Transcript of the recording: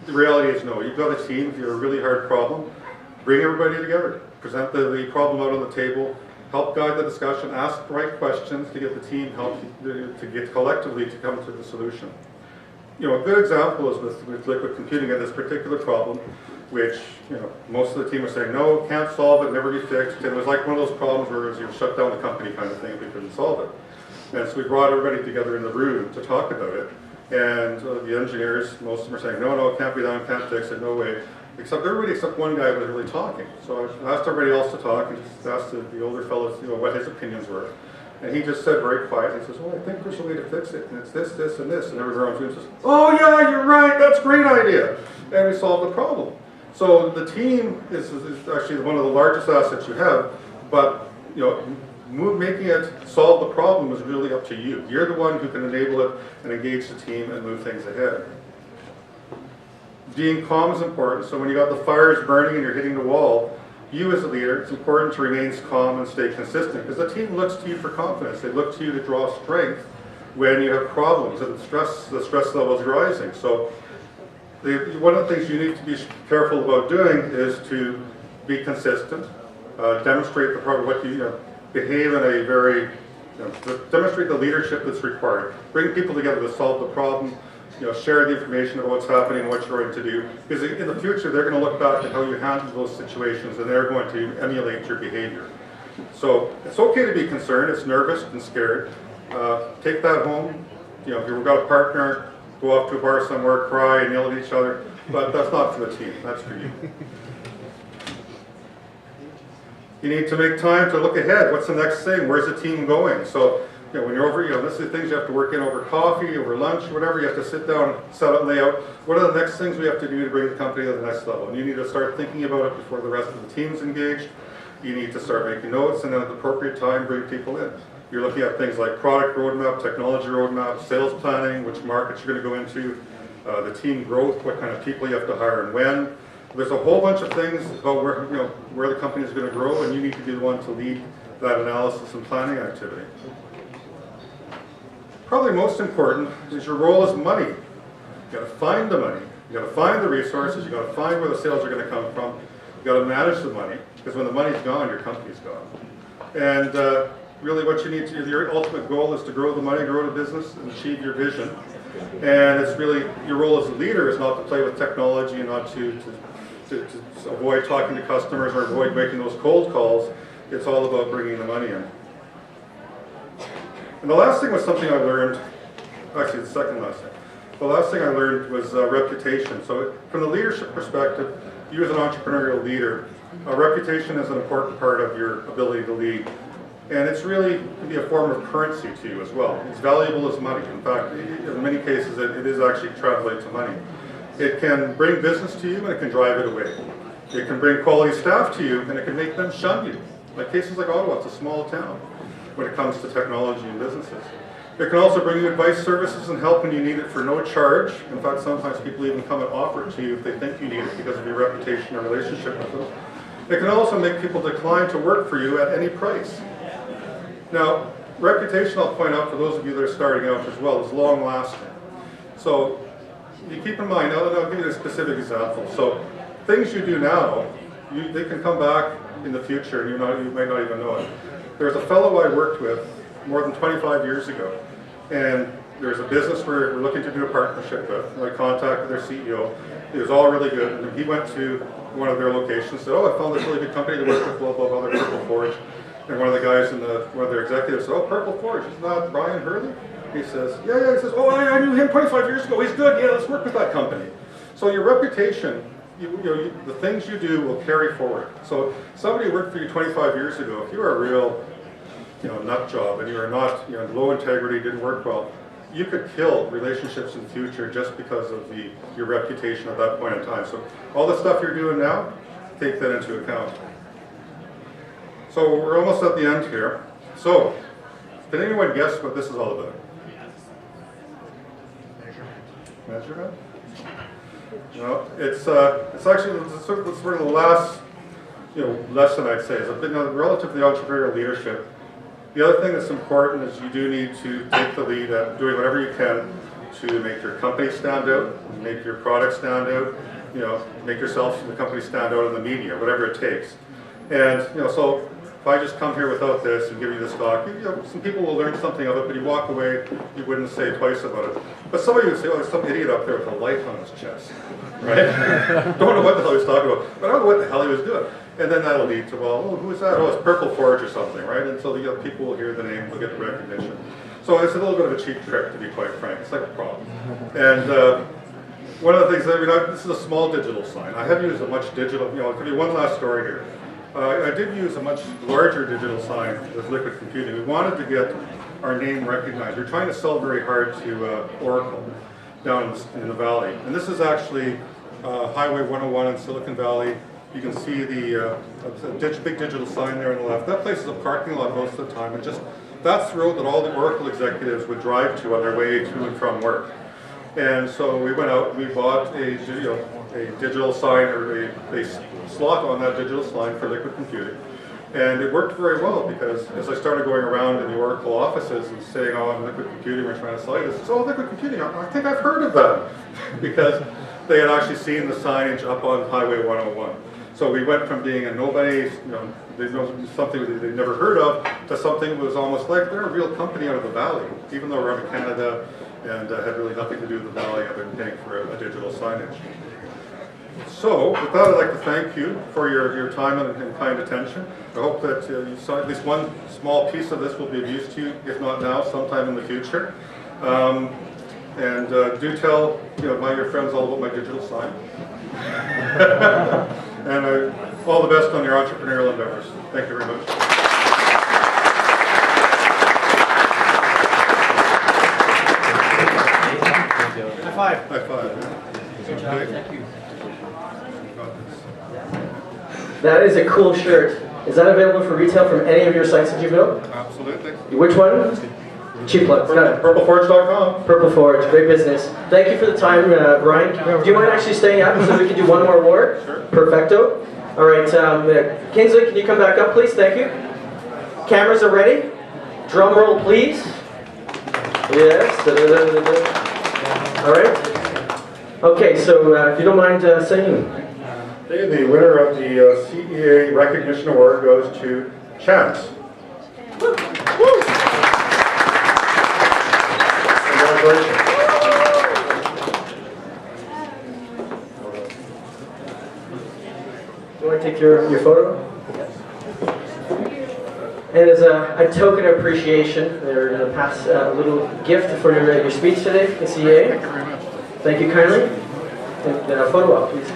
The reality is no. You've got a team. If you have a really hard problem, bring everybody together. Present the problem out on the table. Help guide the discussion. Ask the right questions to get the team help to get collectively to come to the solution. You know, a good example is with liquid computing and this particular problem, which, you know, most of the team was saying, no, can't solve it, never be fixed. And it was like one of those problems where it was, shut down the company kind of thing if we couldn't solve it. And so we brought everybody together in the room to talk about it. And the engineers, most of them are saying, no, it can't be done, can't fix it, no way. Except everybody except one guy was really talking. So I asked everybody else to talk and just asked the older fellows, you know, what his opinions were. And he just said very quietly, he says, well, I think there's a way to fix it, and it's this, this, and this. And everyone around him says, oh yeah, you're right, that's a great idea. And we solved the problem. So the team is actually one of the largest assets you have, but you know, making it solve the problem is really up to you. You're the one who can enable it and engage the team and move things ahead. Being calm is important. So when you got the fires burning and you're hitting the wall, you as a leader, it's important to remain calm and stay consistent because the team looks to you for confidence. They look to you to draw strength when you have problems and the stress level is rising. So one of the things you need to be careful about doing is to be consistent, demonstrate behave in a very, demonstrate the leadership that's required. Bring people together to solve the problem, share the information about what's happening, what you're going to do. Because in the future, they're going to look back at how you handled those situations and they're going to emulate your behavior. So it's okay to be concerned, it's nervous and scared. Take that home. If you've got a partner, go off to a bar somewhere, cry and yell at each other. But that's not for the team, that's for you. You need to make time to look ahead. What's the next thing? Where's the team going? So, when you're over, this is the things you have to work in over coffee, over lunch, whatever. You have to sit down, set up, lay out. What are the next things we have to do to bring the company to the next level? And you need to start thinking about it before the rest of the team's engaged. You need to start making notes, and then at the appropriate time, bring people in. You're looking at things like product roadmap, technology roadmap, sales planning, which markets you're going to go into, the team growth, what kind of people you have to hire and when. There's a whole bunch of things about where the company is going to grow, and you need to be the one to lead that analysis and planning activity. Probably most important is your role as money. You got to find the money. You got to find the resources. You got to find where the sales are going to come from. You got to manage the money, because when the money's gone, your company's gone. And really, what you need to do, your ultimate goal is to grow the money, grow the business, and achieve your vision. And it's really your role as a leader is not to play with technology and not to avoid talking to customers or avoid making those cold calls. It's all about bringing the money in. And the last thing was something I learned, actually the second last thing. The last thing I learned was reputation. So from the leadership perspective, you as an entrepreneurial leader, reputation is an important part of your ability to lead. And it's really can be a form of currency to you as well. It's valuable as money. In fact, in many cases, it is actually translate to money. It can bring business to you and it can drive it away. It can bring quality staff to you and it can make them shun you. Like cases like Ottawa, it's a small town when it comes to technology and businesses. It can also bring you advice, services, and help when you need it for no charge. In fact, sometimes people even come and offer it to you if they think you need it because of your reputation or relationship with them. It can also make people decline to work for you at any price. Now, reputation, I'll point out for those of you that are starting out as well, is long-lasting. So you keep in mind, I'll give you a specific example. So things you do now, they can come back in the future and you might not even know it. There's a fellow I worked with more than 25 years ago, and there's a business we're looking to do a partnership with. I contacted their CEO. It was all really good, and he went to one of their locations, said, oh, I found this really good company to work with, blah, blah, blah, they're Purple Forge. And one of the guys one of their executives said, oh, Purple Forge, isn't that Brian Hurley? He says, yeah, he says, oh, I knew him 25 years ago, he's good, yeah, let's work with that company. So your reputation, the things you do will carry forward. So somebody who worked for you 25 years ago, if you were a real nut job and you are not low integrity, didn't work well, you could kill relationships in the future just because of your reputation at that point in time. So all the stuff you're doing now, take that into account. So we're almost at the end here. So, can anyone guess what this is all about? Measurement? No, it's actually sort of the last lesson I'd say is a bit relative to the entrepreneurial leadership. The other thing that's important is you do need to take the lead at doing whatever you can to make your company stand out, make your product stand out, you know, make yourself and the company stand out in the media, whatever it takes. And, you know, so if I just come here without this and give you this talk, you know, some people will learn something of it, but you walk away, you wouldn't say twice about it. But some of you would say, oh, there's some idiot up there with a light on his chest, right? Don't know what the hell he was talking about, but I don't know what the hell he was doing. And then that'll lead to, well, oh, who is that? Oh, it's Purple Forge or something, right? And so the people will hear the name, they'll get the recognition. So it's a little bit of a cheap trick, to be quite frank. It's like a problem. And one of the things that, you know, this is a small digital sign. I have used a much digital, you know, I'll tell you one last story here. I did use a much larger digital sign with Liquid Computing. We wanted to get our name recognized. We're trying to sell very hard to Oracle down in the valley. And this is actually Highway 101 in Silicon Valley. You can see the big digital sign there on the left. That place is a parking lot most of the time. And just that's the road that all the Oracle executives would drive to on their way to and from work. And so we went out and we bought a digital sign, or a slot on that digital sign for Liquid Computing. And it worked very well, because as I started going around in the Oracle offices and saying, oh, I'm Liquid Computing, we're trying to sell you this. Oh, Liquid Computing, I think I've heard of that. Because they had actually seen the signage up on Highway 101. So we went from being a nobody, you know, something that they'd never heard of, to something that was almost like they're a real company out of the valley, even though we're out of Canada and had really nothing to do with the valley other than paying for a digital signage. So, with that, I'd like to thank you for your time and kind attention. I hope that you saw at least one small piece of this will be of use to you, if not now, sometime in the future. And do tell your friends all about my digital sign. And all the best on your entrepreneurial endeavors. Thank you very much. High five. High five. Good job. Thank you. That is a cool shirt. Is that available for retail from any of your sites that you built? Absolutely. Which one? Cheap plugs. Got it. PurpleForge.com. Purple Forge, great business. Thank you for the time, Ryan. Do you mind actually staying up so we can do one more award? Sure. Perfecto. All right, Kingsley, can you come back up, please? Thank you. Cameras are ready. Drum roll, please. Yes. All right. Okay, so if you don't mind singing. The winner of the CEA Recognition Award goes to Chance. Woo. Congratulations. Do you want to take your photo? And as a token of appreciation, they're going to pass a little gift for your speech today at CEA. Thank you very much. Thank you kindly. And then a photo op, please.